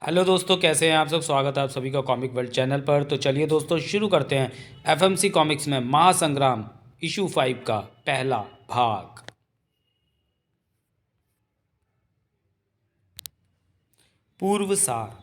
Hello दोस्तों, कैसे हैं आप सब। स्वागत है आप सभी का कॉमिक वर्ल्ड चैनल पर। तो चलिए दोस्तों शुरू करते हैं एफएमसी कॉमिक्स में महासंग्राम इशू 5 का पहला भाग। पूर्व सार।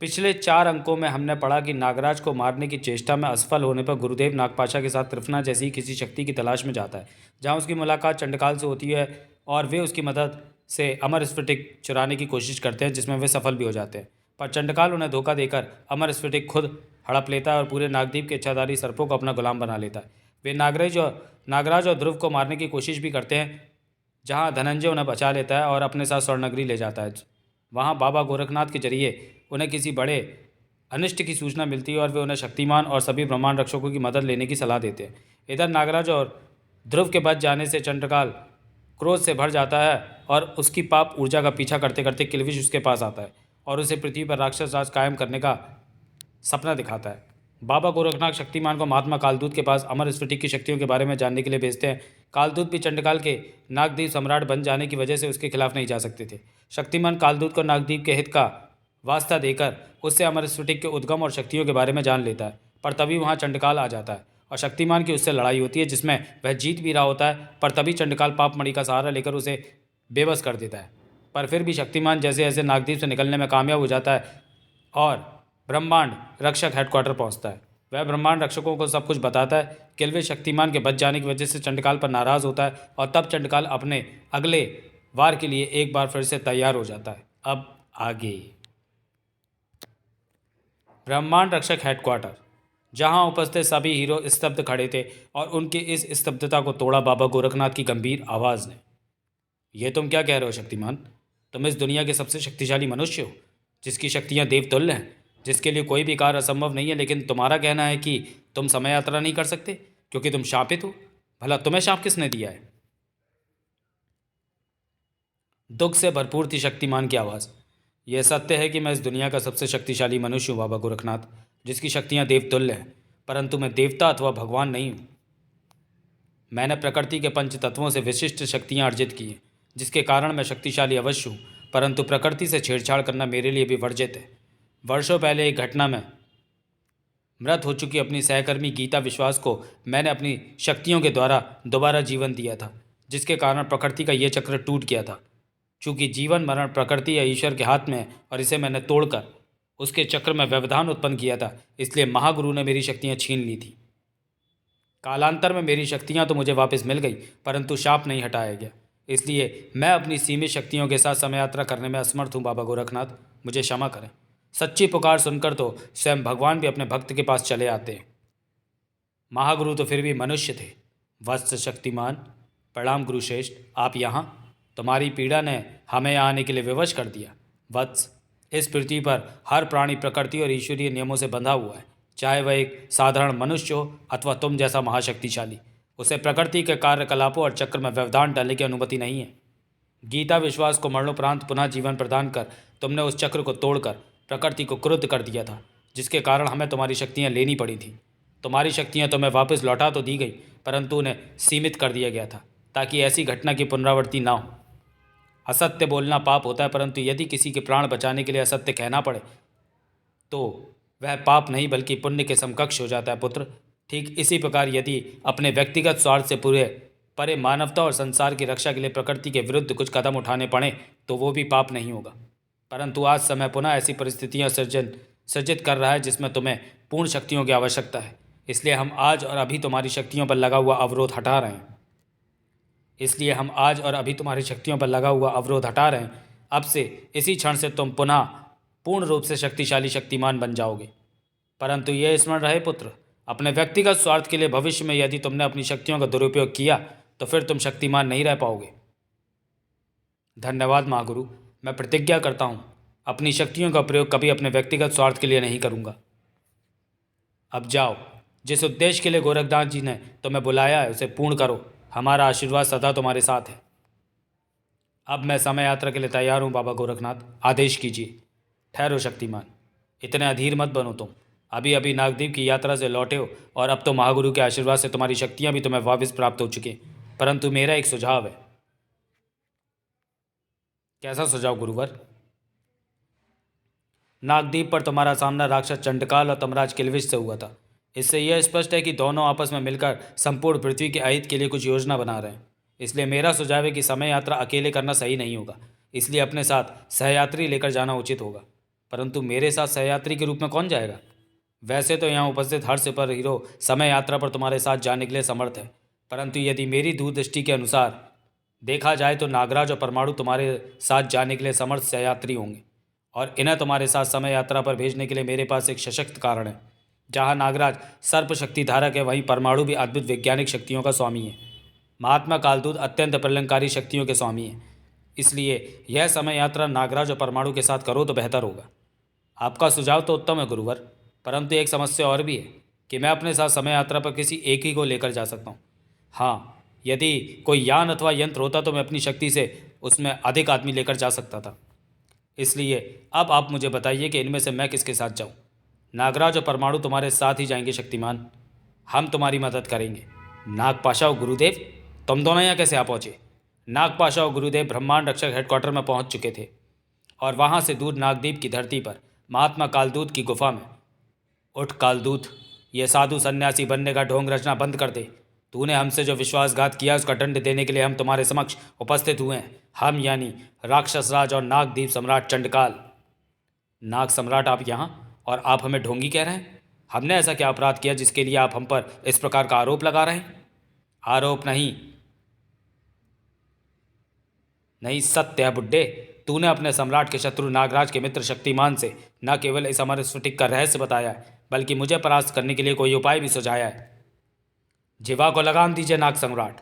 पिछले 4 अंकों में हमने पढ़ा कि नागराज को मारने की चेष्टा में असफल होने पर गुरुदेव नागपाशा के साथ त्रिफना जैसी किसी शक्ति की तलाश में जाता है, जहां उसकी मुलाकात चंडकाल से होती है और वे उसकी मदद से अमर स्फटिक चुराने की कोशिश करते हैं, जिसमें वे सफल भी हो जाते हैं। पर चंडकाल उन्हें धोखा देकर अमर स्फटिक खुद हड़प लेता है और पूरे नागद्वीप के इच्छाधारी सर्पों को अपना गुलाम बना लेता है। वे नागराज और ध्रुव को मारने की कोशिश भी करते हैं, जहां धनंजय उन्हें बचा लेता है और अपने साथ स्वर्णनगरी ले जाता है। वहां बाबा गोरखनाथ के जरिए उन्हें किसी बड़े अनिष्ट की सूचना मिलती है और वे उन्हें शक्तिमान और सभी ब्रह्मांड रक्षकों की मदद लेने की सलाह देते हैं। इधर नागराज और ध्रुव के बच जाने से चंद्रकाल क्रोध से भर जाता है और उसकी पाप ऊर्जा का पीछा करते करते किल्विश उसके पास आता है और उसे पृथ्वी पर राक्षस राज कायम करने का सपना दिखाता है। बाबा गोरखनाथ शक्तिमान को महात्मा कालदूत के पास अमर स्फटिक की शक्तियों के बारे में जानने के लिए भेजते हैं। कालदूत भी चंडकाल के नागदीप सम्राट बन जाने की वजह से उसके खिलाफ नहीं जा सकते थे। शक्तिमान कालदूत को नागदीप के हित का वास्ता देकर उससे अमर स्फटिक के उद्गम और शक्तियों के बारे में जान लेता है। पर तभी वहाँ चंडकाल आ जाता है और शक्तिमान की उससे लड़ाई होती है, जिसमें वह जीत भी रहा होता है। पर तभी चंडकाल पापमणि का सहारा लेकर उसे बेबस कर देता है। पर फिर भी शक्तिमान जैसे जैसे नागदीप से निकलने में कामयाब हो जाता है और ब्रह्मांड रक्षक हेडक्वार्टर पहुंचता है। वह ब्रह्मांड रक्षकों को सब कुछ बताता है। किल्वे शक्तिमान के बच जाने की वजह से चंडकाल पर नाराज होता है और तब चंडकाल अपने अगले वार के लिए एक बार फिर से तैयार हो जाता है। अब आगे ब्रह्मांड रक्षक हेडक्वार्टर, जहां उपस्थित सभी हीरो स्तब्ध खड़े थे और उनकी इस स्तब्धता को तोड़ा बाबा गोरखनाथ की गंभीर आवाज ने। यह तुम क्या कह रहे हो शक्तिमान? तुम इस दुनिया के सबसे शक्तिशाली मनुष्य हो, जिसकी शक्तियां देवतुल्य हैं, जिसके लिए कोई भी कार्य असंभव नहीं है। लेकिन तुम्हारा कहना है कि तुम समय यात्रा नहीं कर सकते क्योंकि तुम शापित हो। भला तुम्हें शाप किसने दिया है? दुख से भरपूर थी शक्तिमान की आवाज़। यह सत्य है कि मैं इस दुनिया का सबसे शक्तिशाली मनुष्य हूँ बाबा गोरखनाथ, जिसकी शक्तियाँ देवतुल्य हैं। परंतु मैं देवता अथवा भगवान नहीं हूँ। मैंने प्रकृति के पंच तत्वों से विशिष्ट शक्तियाँ अर्जित की हैं, जिसके कारण मैं शक्तिशाली अवश्य हूँ। परंतु प्रकृति से छेड़छाड़ करना मेरे लिए भी वर्जित है। वर्षों पहले एक घटना में मृत हो चुकी अपनी सहकर्मी गीता विश्वास को मैंने अपनी शक्तियों के द्वारा दोबारा जीवन दिया था, जिसके कारण प्रकृति का ये चक्र टूट गया था। चूंकि जीवन मरण प्रकृति या ईश्वर के हाथ में है और इसे मैंने तोड़कर उसके चक्र में व्यवधान उत्पन्न किया था, इसलिए महागुरु ने मेरी शक्तियाँ छीन ली थी। कालांतर में मेरी शक्तियाँ तो मुझे वापस मिल गई, परंतु शाप नहीं हटाया गया। इसलिए मैं अपनी सीमित शक्तियों के साथ समय यात्रा करने में असमर्थ हूँ बाबा गोरखनाथ, मुझे क्षमा करें। सच्ची पुकार सुनकर तो स्वयं भगवान भी अपने भक्त के पास चले आते हैं। महागुरु तो फिर भी मनुष्य थे। वत्स शक्तिमान, प्रणाम गुरुश्रेष्ठ, आप यहाँ। तुम्हारी पीड़ा ने हमें यहाँ आने के लिए विवश कर दिया। वत्स, इस पृथ्वी पर हर प्राणी प्रकृति और ईश्वरीय नियमों से बंधा हुआ है, चाहे वह एक साधारण मनुष्य हो अथवा तुम जैसा महाशक्तिशाली। उसे प्रकृति के कार्यकलापों और चक्र में व्यवधान डालने की अनुमति नहीं है। गीता विश्वास को मरणोपरांत पुनः जीवन प्रदान कर तुमने उस चक्र को तोड़कर प्रकृति को क्रुद्ध कर दिया था, जिसके कारण हमें तुम्हारी शक्तियाँ लेनी पड़ी थी। तुम्हारी शक्तियाँ तुम्हें वापस लौटा तो दी गई, परंतु उन्हें सीमित कर दिया गया था ताकि ऐसी घटना की पुनरावृत्ति ना हो। असत्य बोलना पाप होता है, परंतु यदि किसी के प्राण बचाने के लिए असत्य कहना पड़े तो वह पाप नहीं बल्कि पुण्य के समकक्ष हो जाता है पुत्र। ठीक इसी प्रकार यदि अपने व्यक्तिगत स्वार्थ से पूरे परे मानवता और संसार की रक्षा के लिए प्रकृति के विरुद्ध कुछ कदम उठाने पड़े तो वो भी पाप नहीं होगा। परंतु आज समय पुनः ऐसी परिस्थितियां सृजित कर रहा है जिसमें तुम्हें पूर्ण शक्तियों की आवश्यकता है। इसलिए हम आज और अभी तुम्हारी शक्तियों पर लगा हुआ अवरोध हटा रहे हैं। अब से इसी क्षण से तुम पुनः पूर्ण रूप से शक्तिशाली शक्तिमान बन जाओगे। परंतु यह स्मरण रहे पुत्र, अपने व्यक्तिगत स्वार्थ के लिए भविष्य में यदि तुमने अपनी शक्तियों का दुरुपयोग किया तो फिर तुम शक्तिमान नहीं रह पाओगे। धन्यवाद महागुरु, मैं प्रतिज्ञा करता हूँ अपनी शक्तियों का प्रयोग कभी अपने व्यक्तिगत स्वार्थ के लिए नहीं करूँगा। अब जाओ, जिस उद्देश्य के लिए गोरखनाथ जी ने तुम्हें बुलाया है उसे पूर्ण करो। हमारा आशीर्वाद सदा तुम्हारे साथ है। अब मैं समय यात्रा के लिए तैयार हूँ बाबा गोरखनाथ, आदेश कीजिए। ठहरो शक्तिमान, इतने अधीर मत बनो तुम। अभी अभी नागद्वीप की यात्रा से लौटे हो और अब तो महागुरु के आशीर्वाद से तुम्हारी शक्तियाँ भी तुम्हें वापस प्राप्त हो चुकी हैं। परंतु मेरा एक सुझाव है। कैसा सुझाव गुरुवर? नागदीप पर तुम्हारा सामना राक्षस चंडकाल और तमराज किल्विश से हुआ था। इससे यह स्पष्ट है कि दोनों आपस में मिलकर संपूर्ण पृथ्वी के अहित के लिए कुछ योजना बना रहे हैं। इसलिए मेरा सुझाव है कि समय यात्रा अकेले करना सही नहीं होगा, इसलिए अपने साथ सहयात्री लेकर जाना उचित होगा। परंतु मेरे साथ सहयात्री के रूप में कौन जाएगा? वैसे तो यहाँ उपस्थित हर सुपर हीरो समय यात्रा पर तुम्हारे साथ जाने के लिए समर्थ है, परंतु यदि मेरी दूरदृष्टि के अनुसार देखा जाए तो नागराज और परमाणु तुम्हारे साथ जाने के लिए समर्थ सहयात्री होंगे, और इन्हें तुम्हारे साथ समय यात्रा पर भेजने के लिए मेरे पास एक सशक्त कारण है। जहाँ नागराज सर्प शक्ति धारक है, वहीं परमाणु भी अद्भुत वैज्ञानिक शक्तियों का स्वामी है। महात्मा कालदूत अत्यंत प्रलंकारी शक्तियों के स्वामी है। इसलिए यह समय यात्रा नागराज और परमाणु के साथ करो तो बेहतर होगा। आपका सुझाव तो उत्तम है गुरुवर, परंतु एक समस्या और भी है कि मैं अपने साथ समय यात्रा पर किसी एक ही को लेकर जा सकता हूँ। हाँ, यदि कोई यान अथवा यंत्र होता तो मैं अपनी शक्ति से उसमें अधिक आदमी लेकर जा सकता था। इसलिए अब आप मुझे बताइए कि इनमें से मैं किसके साथ जाऊँ? नागराज और परमाणु तुम्हारे साथ ही जाएंगे शक्तिमान, हम तुम्हारी मदद करेंगे। नागपाशा और गुरुदेव, तुम दोनों यहाँ कैसे आ पहुँचे? नागपाशा और गुरुदेव ब्रह्मांड रक्षक हेडक्वार्टर में पहुँच चुके थे और वहाँ से दूर नागदीप की धरती पर महात्मा कालदूत की गुफा में। उठ कालदूत, ये साधु सन्यासी बनने का ढोंग रचना बंद कर दे। तूने हमसे जो विश्वासघात किया उसका दंड देने के लिए हम तुम्हारे समक्ष उपस्थित हुए हैं। हम यानी राक्षस राज और नागदीप सम्राट चंडकाल। नाग सम्राट, आप यहाँ और आप हमें ढोंगी कह रहे हैं? हमने ऐसा क्या अपराध किया जिसके लिए आप हम पर इस प्रकार का आरोप लगा रहे हैं? आरोप नहीं, नहीं सत्य है बुड्ढे। तूने अपने सम्राट के शत्रु नागराज के मित्र शक्तिमान से न केवल इस अमर स्फटिक का रहस्य बताया है, बल्कि मुझे परास्त करने के लिए कोई उपाय भी सुझाया है। जिवा को लगाम दीजिए नाग सम्राट।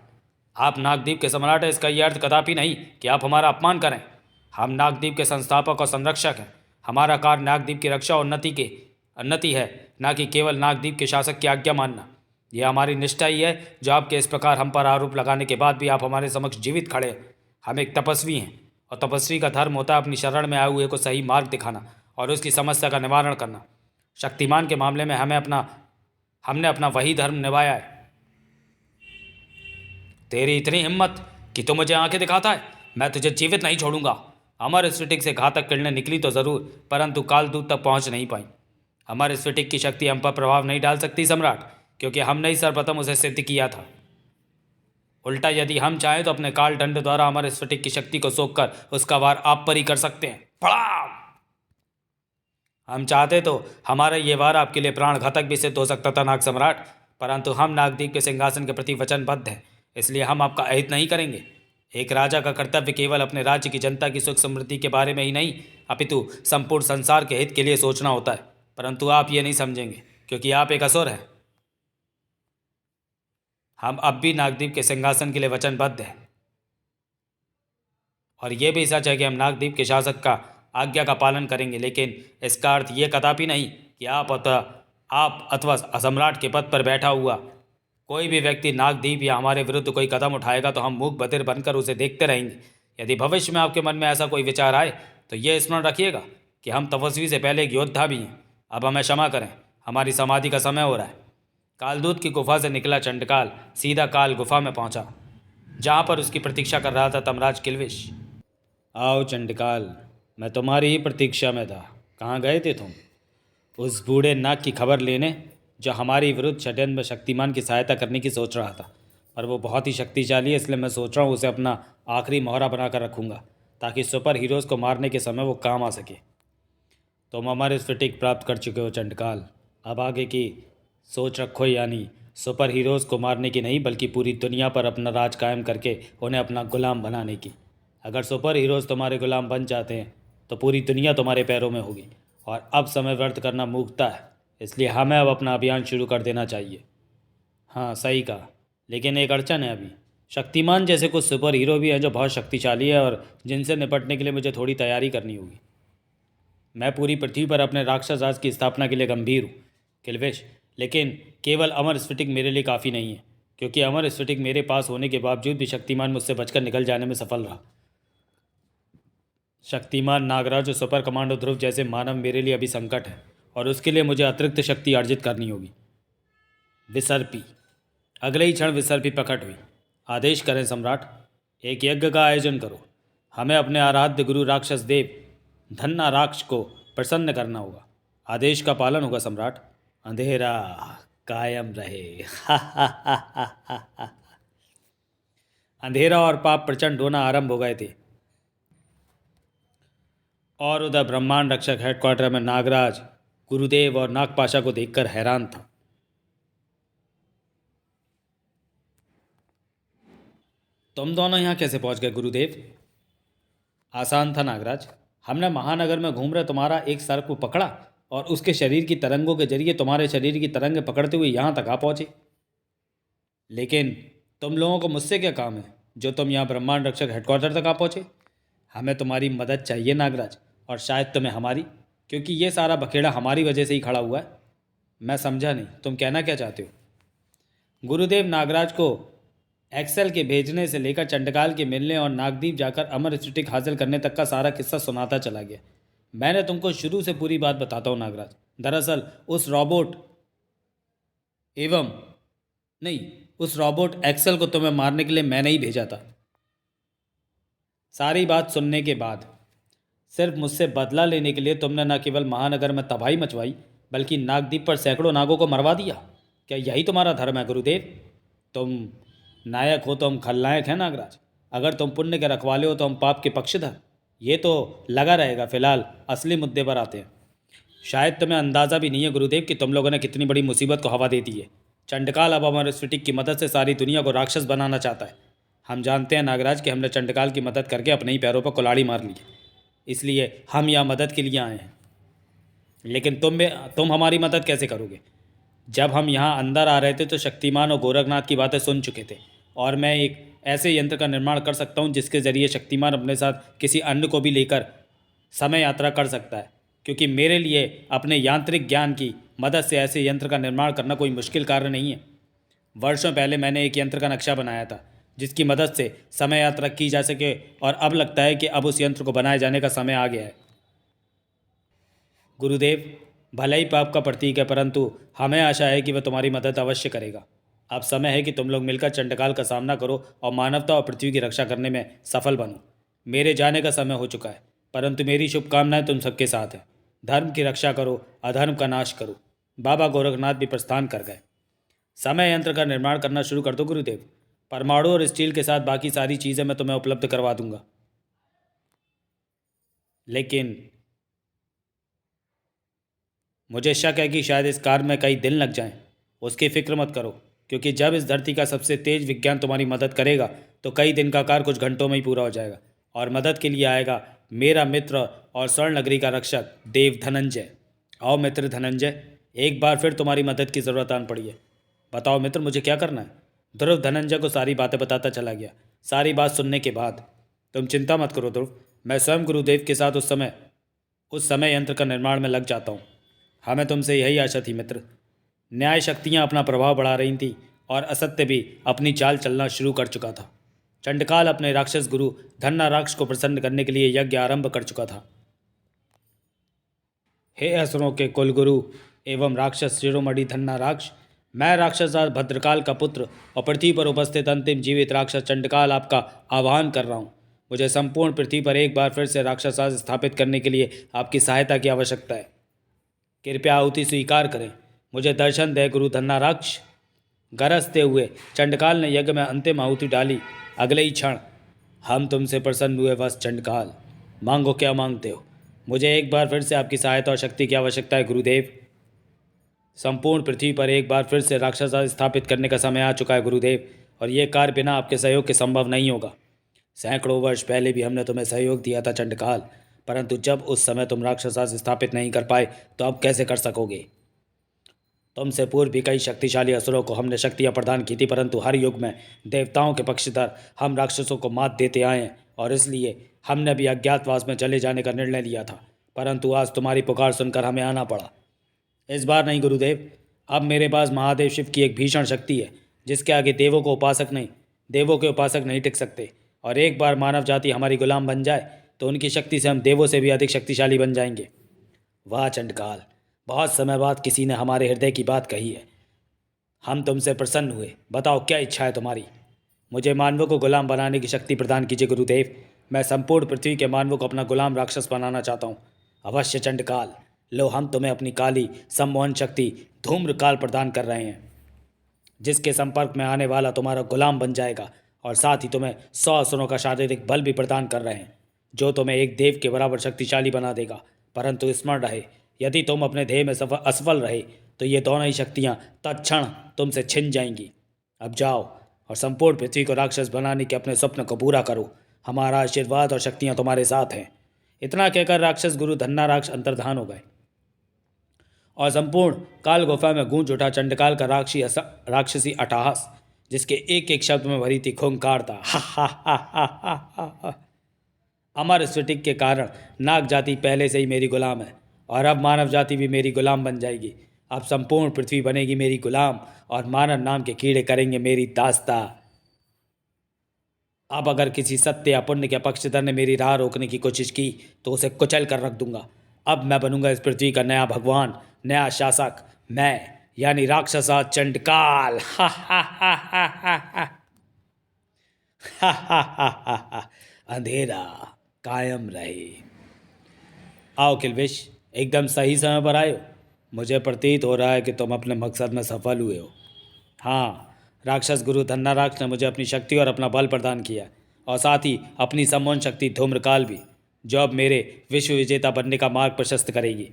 आप नागदीप के सम्राट हैं, इसका यह अर्थ कदापि नहीं कि आप हमारा अपमान करें। हम नागदीप के संस्थापक और संरक्षक हैं। हमारा कार्य नागदीप की रक्षा और उन्नति है, न कि केवल नागदीप के शासक की आज्ञा मानना। यह हमारी निष्ठा ही है जो आपके इस प्रकार हम पर आरोप लगाने के बाद भी आप हमारे समक्ष जीवित खड़े हैं। हम एक तपस्वी हैं और तपस्वी का धर्म होता है अपनी शरण में आए हुए को सही मार्ग दिखाना और उसकी समस्या का निवारण करना। शक्तिमान के मामले में हमने अपना वही धर्म निभाया है। तेरी इतनी हिम्मत कि तू मुझे आंखें दिखाता है? मैं तुझे जीवित नहीं छोड़ूंगा। अमर स्फटिक से घातक किरणें निकली तो जरूर, परंतु कालदूत तक पहुंच नहीं पाई। अमर स्फटिक की शक्ति हम पर प्रभाव नहीं डाल सकती सम्राट, क्योंकि हमने ही सर्वप्रथम उसे सिद्ध किया था। उल्टा यदि हम चाहें तो अपने काल दंड द्वारा अमर स्फटिक की शक्ति को सोखकर उसका वार आप पर ही कर सकते हैं। पड़ाम! हम चाहते तो हमारा ये वार आपके लिए प्राण घातक भी सिद्ध हो सकता था नाग सम्राट, परंतु हम नागदीप के सिंहासन के प्रति वचनबद्ध हैं, इसलिए हम आपका अहित नहीं करेंगे। एक राजा का कर्तव्य केवल अपने राज्य की जनता की सुख समृद्धि के बारे में ही नहीं, अपितु संपूर्ण संसार के हित के लिए सोचना होता है। परंतु आप ये नहीं समझेंगे, क्योंकि आप एक असुर हैं। हम अब भी नागदीप के सिंहासन के लिए वचनबद्ध हैं, और यह भी सच है कि हम नागदीप के शासक का आज्ञा का पालन करेंगे, लेकिन इसका अर्थ यह कदापि नहीं कि आप अथवा सम्राट के पद पर बैठा हुआ कोई भी व्यक्ति नागदीप या हमारे विरुद्ध कोई कदम उठाएगा तो हम मूक बधिर बनकर उसे देखते रहेंगे। यदि भविष्य में आपके मन में ऐसा कोई विचार आए तो यह स्मरण रखिएगा कि हम तपस्वी से पहले एक योद्धा भी हैं। अब हमें क्षमा करें, हमारी समाधि का समय हो रहा है। कालदूत की गुफा से निकला चंडकाल सीधा काल गुफा में पहुंचा, जहां पर उसकी प्रतीक्षा कर रहा था तमराज किल्विश। आओ चंडकाल, मैं तुम्हारी ही प्रतीक्षा में था। कहाँ गए थे तुम? उस बूढ़े नाग की खबर लेने जो हमारी विरुद्ध षड्यंत्र में शक्तिमान की सहायता करने की सोच रहा था, पर वो बहुत ही शक्तिशाली है, इसलिए मैं सोच रहा हूँ उसे अपना आखिरी मोहरा बनाकर रखूँगा, ताकि सुपर हीरोज़ को मारने के समय वो काम आ सके। तुम हमारे स्फटिक प्राप्त कर चुके हो चंडकाल, अब आगे की सोच रखो, यानी सुपर हीरोज़ को मारने की नहीं, बल्कि पूरी दुनिया पर अपना राज कायम करके उन्हें अपना गुलाम बनाने की। अगर सुपर हीरोज़ तुम्हारे गुलाम बन जाते हैं तो पूरी दुनिया तुम्हारे पैरों में होगी, और अब समय व्यर्थ करना मूर्खता है, इसलिए हमें अब अपना अभियान शुरू कर देना चाहिए। हाँ सही कहा, लेकिन एक अड़चन है। अभी शक्तिमान जैसे कुछ सुपर हीरो भी हैं जो बहुत शक्तिशाली है और जिनसे निपटने के लिए मुझे थोड़ी तैयारी करनी होगी। मैं पूरी पृथ्वी पर अपने राक्षस राज की स्थापना के लिए गंभीर हूँ किल्विश, लेकिन केवल अमर स्फटिक मेरे लिए काफ़ी नहीं है, क्योंकि अमर स्फटिक मेरे पास होने के बावजूद भी शक्तिमान मुझसे बचकर निकल जाने में सफल रहा। शक्तिमान, नागराज और सुपर कमांडो ध्रुव जैसे मानव मेरे लिए अभी संकट है, और उसके लिए मुझे अतिरिक्त शक्ति अर्जित करनी होगी। विसर्पी। अगले ही क्षण विसर्पी प्रकट हुई। आदेश करें सम्राट, एक यज्ञ का आयोजन करो। हमें अपने आराध्य गुरु राक्षस देव धन्ना राक्ष को प्रसन्न करना होगा। आदेश का पालन होगा सम्राट। अंधेरा कायम रहे। अंधेरा और पाप प्रचंड होना आरंभ हो गए थे और उधर ब्रह्मांड रक्षक हेडक्वार्टर में नागराज गुरुदेव और नागपाशा को देखकर हैरान था। तुम दोनों यहाँ कैसे पहुँच गए गुरुदेव? आसान था नागराज। हमने महानगर में घूम रहे तुम्हारा एक सर्प को पकड़ा और उसके शरीर की तरंगों के जरिए तुम्हारे शरीर की तरंगें पकड़ते हुए यहाँ तक आ पहुँचे। लेकिन तुम लोगों को मुझसे क्या काम है जो तुम यहाँ ब्रह्मांड रक्षक हेडक्वार्टर तक आ पहुँचे? हमें तुम्हारी मदद चाहिए नागराज, और शायद तुम्हें हमारी, क्योंकि ये सारा बखेड़ा हमारी वजह से ही खड़ा हुआ है। मैं समझा नहीं, तुम कहना क्या चाहते हो? गुरुदेव नागराज को एक्सेल के भेजने से लेकर चंडकाल के मिलने और नागदीप जाकर अमर स्फटिक हासिल करने तक का सारा किस्सा सुनाता चला गया। मैंने तुमको शुरू से पूरी बात बताता हूँ नागराज। दरअसल उस रॉबोट एक्सेल को तुम्हें मारने के लिए मैंने ही भेजा था। सारी बात सुनने के बाद सिर्फ मुझसे बदला लेने के लिए तुमने न केवल महानगर में तबाही मचवाई बल्कि नागदीप पर सैकड़ों नागों को मरवा दिया। क्या यही तुम्हारा धर्म है गुरुदेव? तुम नायक हो तो हम खलनायक हैं नागराज। अगर तुम पुण्य के रखवाले हो तो हम पाप के पक्षधर। ये तो लगा रहेगा। फिलहाल असली मुद्दे पर आते हैं। शायद तुम्हें अंदाज़ा भी नहीं है गुरुदेव कि तुम लोगों ने कितनी बड़ी मुसीबत को हवा दे दी है। चंडकाल अब अमर स्फटिक की मदद से सारी दुनिया को राक्षस बनाना चाहता है। हम जानते हैं नागराज कि हमने चंडकाल की मदद करके अपने ही पैरों पर कुल्हाड़ी मार ली, इसलिए हम यहाँ मदद के लिए आए हैं। लेकिन तुम हमारी मदद कैसे करोगे? जब हम यहाँ अंदर आ रहे थे तो शक्तिमान और गोरखनाथ की बातें सुन चुके थे, और मैं एक ऐसे यंत्र का निर्माण कर सकता हूँ जिसके ज़रिए शक्तिमान अपने साथ किसी अन्य को भी लेकर समय यात्रा कर सकता है। क्योंकि मेरे लिए अपने यांत्रिक ज्ञान की मदद से ऐसे यंत्र का निर्माण करना कोई मुश्किल कार्य नहीं है। वर्षों पहले मैंने एक यंत्र का नक्शा बनाया था जिसकी मदद से समय यात्रा की जा सके, और अब लगता है कि अब उस यंत्र को बनाए जाने का समय आ गया है। गुरुदेव, भले ही पाप का प्रतीक है, परंतु हमें आशा है कि वह तुम्हारी मदद अवश्य करेगा। अब समय है कि तुम लोग मिलकर चंडकाल का सामना करो और मानवता और पृथ्वी की रक्षा करने में सफल बनो। मेरे जाने का समय हो चुका है, परंतु मेरी शुभकामनाएं तुम सबके साथ हैं। धर्म की रक्षा करो, अधर्म का नाश करो। बाबा गोरखनाथ भी प्रस्थान कर गए। समय यंत्र का निर्माण करना शुरू कर दो गुरुदेव। परमाणु और स्टील के साथ बाकी सारी चीज़ें मैं तुम्हें उपलब्ध करवा दूंगा। लेकिन मुझे शक है कि शायद इस कार्य में कई दिन लग जाएं। उसकी फिक्र मत करो, क्योंकि जब इस धरती का सबसे तेज विज्ञान तुम्हारी मदद करेगा तो कई दिन का कार्य कुछ घंटों में ही पूरा हो जाएगा। और मदद के लिए आएगा मेरा मित्र और स्वर्ण नगरी का रक्षक देव धनंजय। आओ मित्र धनंजय, एक बार फिर तुम्हारी मदद की ज़रूरत आन पड़ी है। बताओ मित्र, मुझे क्या करना है? ध्रुव धनंजय को सारी बातें बताता चला गया। सारी बात सुनने के बाद, तुम चिंता मत करो ध्रुव, मैं स्वयं गुरुदेव के साथ उस समय यंत्र का निर्माण में लग जाता हूँ। हमें तुमसे यही आशा थी मित्र। न्याय शक्तियाँ अपना प्रभाव बढ़ा रही थीं और असत्य भी अपनी चाल चलना शुरू कर चुका था। चंडकाल अपने राक्षस गुरु धन्ना राक्ष को प्रसन्न करने के लिए यज्ञ आरंभ कर चुका था। हे असुरों के कुलगुरु एवं राक्षस शिरोमणि धन्ना राक्ष, मैं राक्षसराज भद्रकाल का पुत्र और पृथ्वी पर उपस्थित अंतिम जीवित राक्षस चंडकाल आपका आह्वान कर रहा हूँ। मुझे संपूर्ण पृथ्वी पर एक बार फिर से राक्षसराज स्थापित करने के लिए आपकी सहायता की आवश्यकता है। कृपया आहुति स्वीकार करें। मुझे दर्शन दे गुरु धन्ना राक्ष। गरजते हुए चंडकाल ने यज्ञ में अंतिम आहुति डाली। अगले ही क्षण, हम तुमसे प्रसन्न हुए बस चंडकाल। मांगो, क्या मांगते हो? मुझे एक बार फिर से आपकी सहायता और शक्ति की आवश्यकता है गुरुदेव। संपूर्ण पृथ्वी पर एक बार फिर से राक्षसराज स्थापित करने का समय आ चुका है गुरुदेव, और ये कार्य बिना आपके सहयोग के संभव नहीं होगा। सैकड़ों वर्ष पहले भी हमने तुम्हें सहयोग दिया था चंडकाल, परंतु जब उस समय तुम राक्षसराज स्थापित नहीं कर पाए तो अब कैसे कर सकोगे? तुमसे पूर्व भी कई शक्तिशाली असुरों को हमने शक्तियाँ प्रदान की थी, परंतु हर युग में देवताओं के पक्षधर हम राक्षसों को मात देते आए हैं, और इसलिए हमने भी अज्ञातवास में चले जाने का निर्णय लिया था। परंतु आज तुम्हारी पुकार सुनकर हमें आना पड़ा। इस बार नहीं गुरुदेव, अब मेरे पास महादेव शिव की एक भीषण शक्ति है जिसके आगे देवों के उपासक नहीं टिक सकते। और एक बार मानव जाति हमारी गुलाम बन जाए तो उनकी शक्ति से हम देवों से भी अधिक शक्तिशाली बन जाएंगे। वाह चंडकाल, बहुत समय बाद किसी ने हमारे हृदय की बात कही है। हम तुमसे प्रसन्न हुए। बताओ, क्या इच्छा है तुम्हारी? मुझे मानवों को गुलाम बनाने की शक्ति प्रदान कीजिए गुरुदेव। मैं संपूर्ण पृथ्वी के मानवों को अपना गुलाम राक्षस बनाना चाहता हूँ। अवश्य चंडकाल, लो हम तुम्हें अपनी काली सम्मोहन शक्ति धूम्रकाल प्रदान कर रहे हैं, जिसके संपर्क में आने वाला तुम्हारा गुलाम बन जाएगा, और साथ ही तुम्हें 100 असुरों का शारीरिक बल भी प्रदान कर रहे हैं, जो तुम्हें एक देव के बराबर शक्तिशाली बना देगा। परंतु स्मरण रहे, यदि तुम अपने ध्येय में असफल रहे तो ये दोनों ही शक्तियाँ तत्क्षण तुमसे छिन जाएंगी। अब जाओ और संपूर्ण पृथ्वी को राक्षस बनाने के अपने स्वप्न को पूरा करो। हमारा आशीर्वाद और शक्तियाँ तुम्हारे साथ हैं। इतना कहकर राक्षस गुरु धन्ना राक्ष अंतर्धान हो गए और संपूर्ण काल गुफा में गूंज उठा चंडकाल का राक्षसी अट्टहास, जिसके एक एक शब्द में भरी थी खूंखार था। हा हा हा हा हा हा हा। अमर स्फटिक के कारण नाग जाति पहले से ही मेरी गुलाम है, और अब मानव जाति भी मेरी गुलाम बन जाएगी। अब संपूर्ण पृथ्वी बनेगी मेरी गुलाम, और मानव नाम के कीड़े करेंगे मेरी दास्ता। अब अगर किसी सत्य या पुण्य के पक्षधर ने मेरी राह रोकने की कोशिश की तो उसे कुचल कर रख दूंगा। अब मैं बनूंगा इस पृथ्वी का नया भगवान, नया शासक, मैं यानी राक्षसा चंडकाल। हा हा हा हा हा हा हा हा हा हा हा। अंधेरा कायम रहे। आओ किल्विश, एकदम सही समय पर आए हो। मुझे प्रतीत हो रहा है कि तुम अपने मकसद में सफल हुए हो। हाँ, राक्षस गुरु धन्नाराक्ष ने मुझे अपनी शक्ति और अपना बल प्रदान किया, और साथ ही अपनी सम्मोहन शक्ति धूम्रकाल भी, जो अब मेरे विश्व विजेता बनने का मार्ग प्रशस्त करेगी।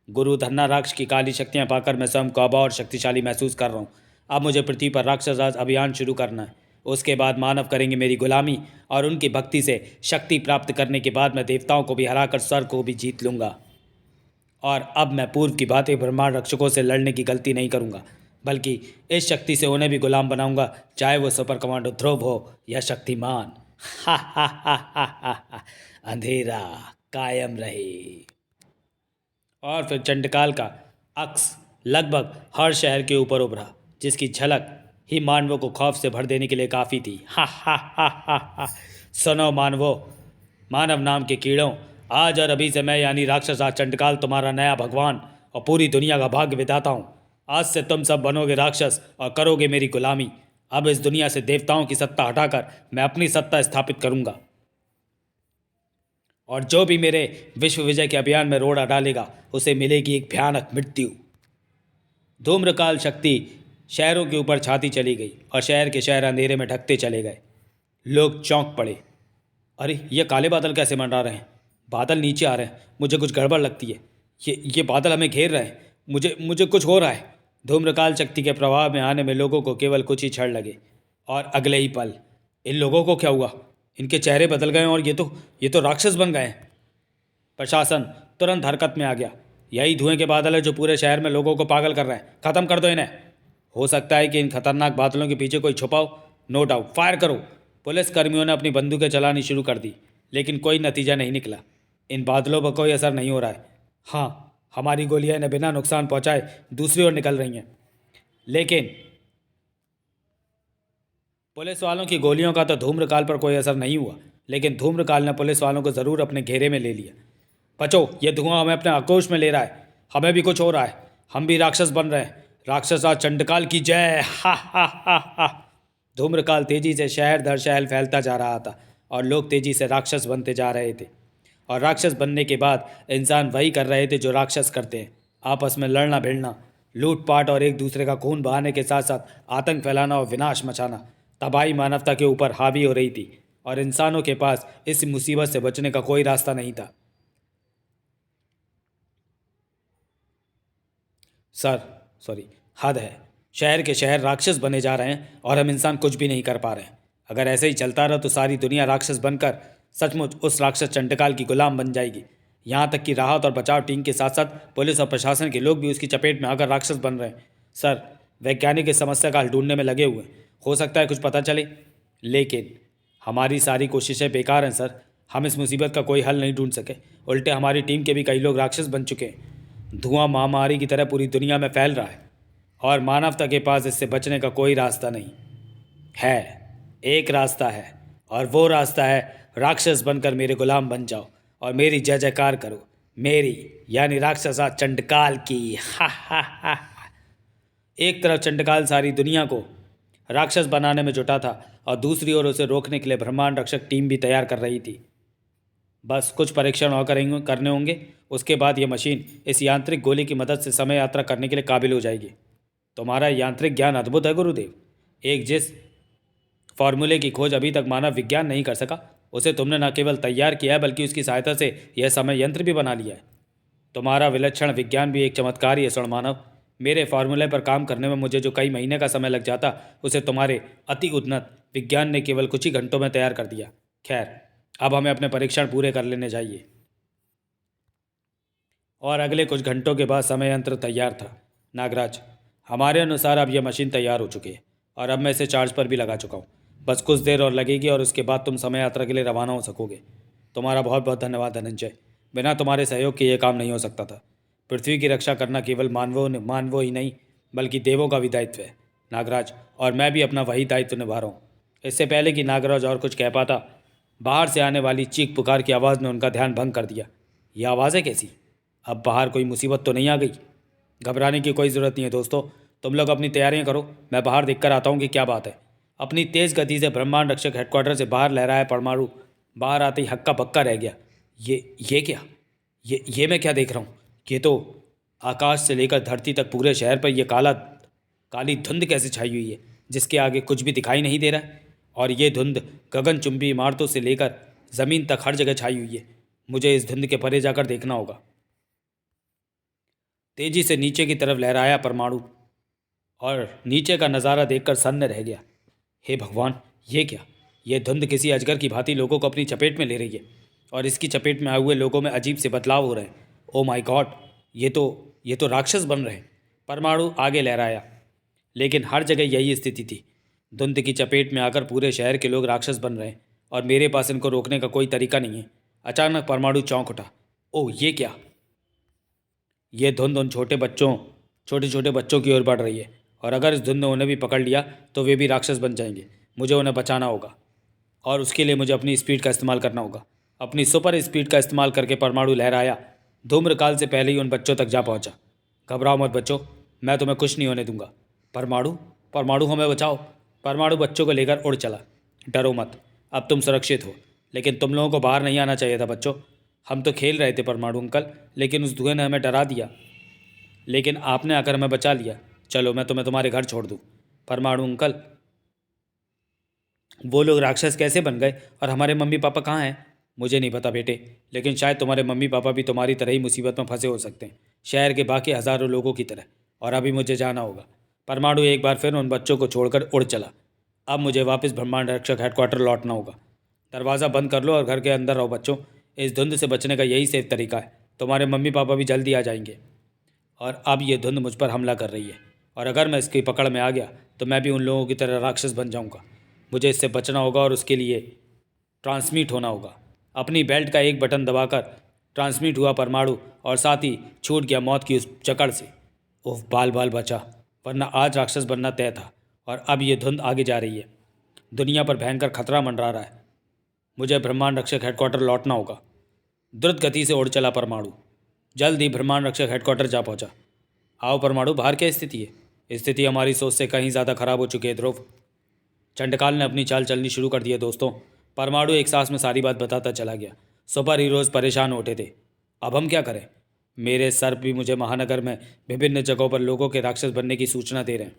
गुरु धन्नाराक्ष की काली शक्तियाँ पाकर मैं स्वयं को अबा और शक्तिशाली महसूस कर रहा हूँ। अब मुझे पृथ्वी पर राक्षस राज अभियान शुरू करना है। उसके बाद मानव करेंगे मेरी गुलामी, और उनकी भक्ति से शक्ति प्राप्त करने के बाद मैं देवताओं को भी हराकर स्वर्ग को भी जीत लूँगा। और अब मैं पूर्व की भांति ब्रह्मांड रक्षकों से लड़ने की गलती नहीं करूँगा, बल्कि इस शक्ति से उन्हें भी गुलाम बनाऊंगा, चाहे वो सुपर कमांडो ध्रुव हो या शक्तिमान। हा हा हा हा हा हा। अंधेरा कायम रहे। और फिर चंडकाल का अक्स लगभग हर शहर के ऊपर उभरा, जिसकी झलक ही मानवों को खौफ से भर देने के लिए काफ़ी थी। हा हा हा हा हा। सुनो मानवों, मानव नाम के कीड़ों, आज और अभी से मैं यानी राक्षसा चंडकाल तुम्हारा नया भगवान और पूरी दुनिया का भाग्य विधाता हूँ। आज से तुम सब बनोगे राक्षस और करोगे मेरी गुलामी। अब इस दुनिया से देवताओं की सत्ता हटाकर मैं अपनी सत्ता स्थापित करूँगा, और जो भी मेरे विश्व विजय के अभियान में रोड़ा डालेगा उसे मिलेगी एक भयानक मृत्यु। धूम्रकाल शक्ति शहरों के ऊपर छाती चली गई, और शहर के शहर अंधेरे में ढकते चले गए। लोग चौंक पड़े। अरे ये काले बादल कैसे मंडरा रहे हैं? बादल नीचे आ रहे हैं, मुझे कुछ गड़बड़ लगती है। ये बादल हमें घेर रहे हैं, मुझे कुछ हो रहा है। धूम्रकाल शक्ति के प्रभाव में आने में लोगों को केवल कुछ ही क्षण लगे, और अगले ही पल इन लोगों को क्या हुआ? इनके चेहरे बदल गए और ये तो राक्षस बन गए हैं। प्रशासन तुरंत हरकत में आ गया। यही धुएं के बादल है जो पूरे शहर में लोगों को पागल कर रहे हैं। खत्म कर दो इन्हें। हो सकता है कि इन खतरनाक बादलों के पीछे कोई छुपा हो। नो डाउट, फायर करो। पुलिस कर्मियों ने अपनी बंदूकें चलानी शुरू कर दी, लेकिन कोई नतीजा नहीं निकला। इन बादलों पर कोई असर नहीं हो रहा है। हाँ, हमारी गोलियां इन्हें बिना नुकसान पहुंचाए दूसरी ओर निकल रही हैं, लेकिन पुलिस वालों की गोलियों का तो धूम्रकाल पर कोई असर नहीं हुआ, लेकिन धूम्रकाल ने पुलिस वालों को ज़रूर अपने घेरे में ले लिया। बचो, ये धुआं हमें अपने आक्रोश में ले रहा है। हमें भी कुछ हो रहा है, हम भी राक्षस बन रहे हैं। राक्षसा चंडकाल की जय। हा हा हा हा। धूम्रकाल तेजी से शहर दर शहर फैलता जा रहा था, और लोग तेजी से राक्षस बनते जा रहे थे। और राक्षस बनने के बाद इंसान वही कर रहे थे जो राक्षस करते हैं, आपस में लड़ना भिड़ना, लूटपाट और एक दूसरे का खून बहाने के साथ साथ आतंक फैलाना और विनाश मचाना। तबाही मानवता के ऊपर हावी हो रही थी, और इंसानों के पास इस मुसीबत से बचने का कोई रास्ता नहीं था। सर, सॉरी, हद है। शहर के शहर राक्षस बने जा रहे हैं और हम इंसान कुछ भी नहीं कर पा रहे हैं। अगर ऐसे ही चलता रहा तो सारी दुनिया राक्षस बनकर सचमुच उस राक्षस चंडकाल की गुलाम बन जाएगी। यहाँ तक कि राहत और बचाव टीम के साथ साथ पुलिस और प्रशासन के लोग भी उसकी चपेट में आकर राक्षस बन रहे हैं। सर, वैज्ञानिक इस समस्या का हल ढूंढने में लगे हुए हैं। हो सकता है कुछ पता चले, लेकिन हमारी सारी कोशिशें बेकार हैं सर। हम इस मुसीबत का कोई हल नहीं ढूंढ सके। उल्टे हमारी टीम के भी कई लोग राक्षस बन चुके हैं। धुआं महामारी की तरह पूरी दुनिया में फैल रहा है, और मानवता के पास इससे बचने का कोई रास्ता नहीं है। एक रास्ता है, और वो रास्ता है राक्षस बनकर मेरे गुलाम बन जाओ और मेरी जय जयकार करो, मेरी यानी राक्षसा चंडकाल की। हा हा हा। एक तरफ चंडकाल सारी दुनिया को राक्षस बनाने में जुटा था, और दूसरी ओर उसे रोकने के लिए ब्रह्मांड रक्षक टीम भी तैयार कर रही थी। बस कुछ परीक्षण और करने होंगे। उसके बाद यह मशीन इस यांत्रिक गोली की मदद से समय यात्रा करने के लिए काबिल हो जाएगी। तुम्हारा यांत्रिक ज्ञान अद्भुत है गुरुदेव। एक जिस फॉर्मूले की खोज अभी तक मानव विज्ञान नहीं कर सका, उसे तुमने न केवल तैयार किया है बल्कि उसकी सहायता से यह समय यंत्र भी बना लिया है। तुम्हारा विलक्षण विज्ञान भी एक चमत्कार ही है स्वर्ण। मेरे फार्मूले पर काम करने में मुझे जो कई महीने का समय लग जाता, उसे तुम्हारे अति उन्नत विज्ञान ने केवल कुछ ही घंटों में तैयार कर दिया। खैर, अब हमें अपने परीक्षण पूरे कर लेने चाहिए। और अगले कुछ घंटों के बाद समय यंत्र तैयार था। नागराज, हमारे अनुसार अब यह मशीन तैयार हो चुकी है और अब मैं इसे चार्ज पर भी लगा चुका हूँ। बस कुछ देर और लगेगी और उसके बाद तुम समय यात्रा के लिए रवाना हो सकोगे। तुम्हारा बहुत बहुत धन्यवाद धनंजय। बिना तुम्हारे सहयोग के यह काम नहीं हो सकता था। पृथ्वी की रक्षा करना केवल मानवों ही नहीं बल्कि देवों का भी दायित्व है नागराज, और मैं भी अपना वही दायित्व निभा रहा हूँ। इससे पहले कि नागराज और कुछ कह पाता, बाहर से आने वाली चीख पुकार की आवाज़ ने उनका ध्यान भंग कर दिया। यह आवाज़ें कैसी? अब बाहर कोई मुसीबत तो नहीं आ गई? घबराने की कोई ज़रूरत नहीं है दोस्तों। तुम लोग अपनी तैयारियां करो, मैं बाहर देखकर आता हूँ कि क्या बात है। अपनी तेज़ गति से ब्रह्मांड रक्षक हेडक्वार्टर से बाहर लहराया परमाणु बाहर आते ही हक्का बक्का रह गया। ये क्या? ये मैं क्या देख रहा हूँ? ये तो आकाश से लेकर धरती तक पूरे शहर पर यह काली धुंध कैसे छाई हुई है, जिसके आगे कुछ भी दिखाई नहीं दे रहा है। और ये धुंध गगनचुंबी इमारतों से लेकर ज़मीन तक हर जगह छाई हुई है। मुझे इस धुंध के परे जाकर देखना होगा। तेजी से नीचे की तरफ लहराया परमाणु और नीचे का नज़ारा देखकर सन्न रह गया। हे भगवान, ये क्या? यह धुंध किसी अजगर की भांति लोगों को अपनी चपेट में ले रही है और इसकी चपेट में आए हुए लोगों में अजीब से बदलाव हो रहे हैं। ओ माय गॉड, ये तो राक्षस बन रहे हैं। परमाणु आगे लहराया, लेकिन हर जगह यही स्थिति थी। धुंध की चपेट में आकर पूरे शहर के लोग राक्षस बन रहे हैं और मेरे पास इनको रोकने का कोई तरीका नहीं है। अचानक परमाणु चौंक उठा। ओह, ये क्या? ये धुंध उन छोटे छोटे बच्चों की ओर बढ़ रही है और अगर इस धुंध ने उन्हें भी पकड़ लिया तो वे भी राक्षस बन जाएंगे। मुझे उन्हें बचाना होगा और उसके लिए मुझे अपनी स्पीड का इस्तेमाल करना होगा। अपनी सुपर स्पीड का इस्तेमाल करके परमाणु लहराया, धूम्रकाल से पहले ही उन बच्चों तक जा पहुंचा। घबराओ मत बच्चों, मैं तुम्हें कुछ नहीं होने दूंगा। परमाणु परमाणु हमें बचाओ। परमाणु बच्चों को लेकर उड़ चला। डरो मत, अब तुम सुरक्षित हो, लेकिन तुम लोगों को बाहर नहीं आना चाहिए था बच्चों। हम तो खेल रहे थे परमाणु अंकल, लेकिन उस धुएं ने हमें डरा दिया, लेकिन आपने आकर हमें बचा लिया। चलो, मैं तुम्हें तुम्हारे घर छोड़ दूँ। परमाणु अंकल, वो लोग राक्षस कैसे बन गए और हमारे मम्मी पापा कहाँ हैं? मुझे नहीं पता बेटे, लेकिन शायद तुम्हारे मम्मी पापा भी तुम्हारी तरह ही मुसीबत में फंसे हो सकते हैं, शहर के बाकी हज़ारों लोगों की तरह। और अभी मुझे जाना होगा। परमाणु एक बार फिर उन बच्चों को छोड़कर उड़ चला। अब मुझे वापस ब्रह्मांड रक्षक हेडक्वार्टर लौटना होगा। दरवाज़ा बंद कर लो और घर के अंदर रहो बच्चों। इस धुंध से बचने का यही सेफ तरीका है। तुम्हारे मम्मी पापा भी जल्दी आ जाएंगे। और अब ये धुंध मुझ पर हमला कर रही है और अगर मैं इसकी पकड़ में आ गया तो मैं भी उन लोगों की तरह राक्षस बन जाऊंगा। मुझे इससे बचना होगा और उसके लिए ट्रांसमिट होना होगा। अपनी बेल्ट का एक बटन दबाकर ट्रांसमिट हुआ परमाणु और साथ ही छूट गया मौत की उस जकड़ से। ओह, बाल बाल बचा, वरना आज राक्षस बनना तय था। और अब ये धुंध आगे जा रही है। दुनिया पर भयंकर खतरा मंडरा रहा है। मुझे ब्रह्मांड रक्षक हेडक्वार्टर लौटना होगा। द्रुत गति से उड़ चला परमाणु। जल्द ही ब्रह्मांड रक्षक हेडक्वार्टर जा पहुंचा। आओ परमाणु, बाहर क्या स्थिति है? स्थिति हमारी सोच से कहीं ज़्यादा खराब हो चुकी है ध्रुव। चंडकाल ने अपनी चाल चलनी शुरू कर दी है दोस्तों। परमाणु एक सांस में सारी बात बताता चला गया। सुपर हीरोज़ परेशान उठे थे। अब हम क्या करें? मेरे सर भी मुझे महानगर में विभिन्न जगहों पर लोगों के राक्षस बनने की सूचना दे रहे हैं।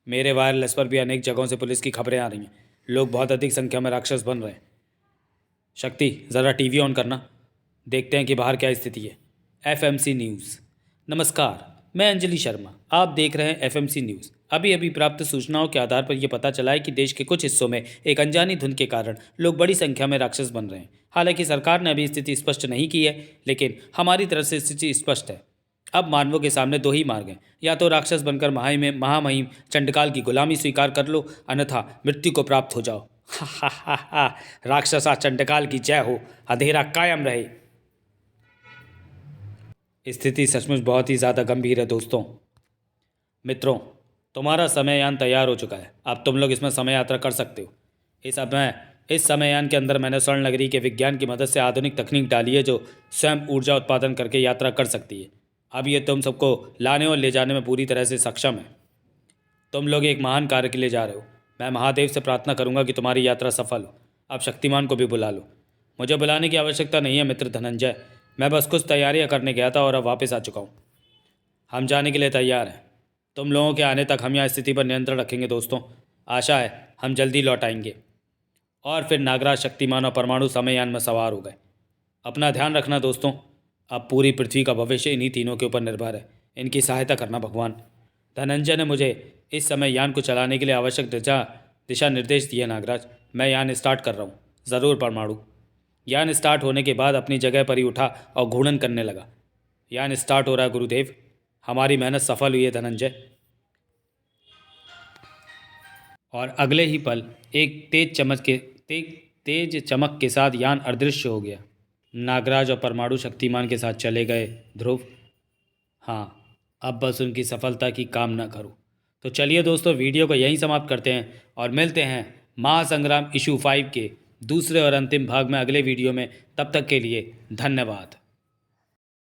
मेरे वायरलेस पर भी अनेक जगहों से पुलिस की खबरें आ रही हैं। लोग बहुत अधिक संख्या में राक्षस बन रहे हैं। शक्ति, ज़रा टीवी ऑन करना, देखते हैं कि बाहर क्या स्थिति है। FMC news. नमस्कार, मैं अंजलि शर्मा, आप देख रहे हैं एफएमसी न्यूज़। अभी अभी प्राप्त सूचनाओं के आधार पर यह पता चला है कि देश के कुछ हिस्सों में एक अनजानी धुंध के कारण लोग बड़ी संख्या में राक्षस बन रहे हैं। हालांकि सरकार ने अभी स्थिति स्पष्ट नहीं की है, लेकिन हमारी तरफ से स्थिति स्पष्ट है। अब मानवों के सामने दो ही मार्ग हैं, या तो राक्षस बनकर महामहिम चंडकाल की गुलामी स्वीकार कर लो, अन्यथा मृत्यु को प्राप्त हो जाओ। हा हा हा हा, राक्षसा चंडकाल की जय हो, अंधेरा कायम रहे। स्थिति सचमुच बहुत ही ज़्यादा गंभीर है दोस्तों। मित्रों, तुम्हारा समययान तैयार हो चुका है। अब तुम लोग इसमें समय यात्रा कर सकते हो। इस समययान के अंदर मैंने स्वर्ण नगरी के विज्ञान की मदद से आधुनिक तकनीक डाली है जो स्वयं ऊर्जा उत्पादन करके यात्रा कर सकती है। अब ये तुम सबको लाने और ले जाने में पूरी तरह से सक्षम है। तुम लोग एक महान कार्य के लिए जा रहे हो। मैं महादेव से प्रार्थना करूंगा कि तुम्हारी यात्रा सफल हो। अब शक्तिमान को भी बुला लो। मुझे बुलाने की आवश्यकता नहीं है मित्र धनंजय। मैं बस कुछ तैयारियां करने गया था और अब वापस आ चुका हूँ। हम जाने के लिए तैयार हैं। तुम लोगों के आने तक हम यहाँ स्थिति पर नियंत्रण रखेंगे दोस्तों। आशा है हम जल्दी लौट आएंगे। और फिर नागराज, शक्तिमान और परमाणु समययान में सवार हो गए। अपना ध्यान रखना दोस्तों। अब पूरी पृथ्वी का भविष्य इन्हीं तीनों के ऊपर निर्भर है। इनकी सहायता करना भगवान। धनंजय ने मुझे इस समय यान को चलाने के लिए आवश्यक दिशा निर्देश दिए। नागराज, मैं यान स्टार्ट कर रहा हूँ। ज़रूर परमाणु। यान स्टार्ट होने के बाद अपनी जगह पर ही उठा और घूर्णन करने लगा। यान स्टार्ट हो रहा है गुरुदेव। हमारी मेहनत सफल हुई है धनंजय। और अगले ही पल एक तेज चमक के साथ यान अदृश्य हो गया। नागराज और परमाणु शक्तिमान के साथ चले गए। ध्रुव, हाँ, अब बस उनकी सफलता की कामना करो। तो चलिए दोस्तों, वीडियो को यहीं समाप्त करते हैं और मिलते हैं महासंग्राम इशू 5 के दूसरे और अंतिम भाग में अगले वीडियो में। तब तक के लिए धन्यवाद।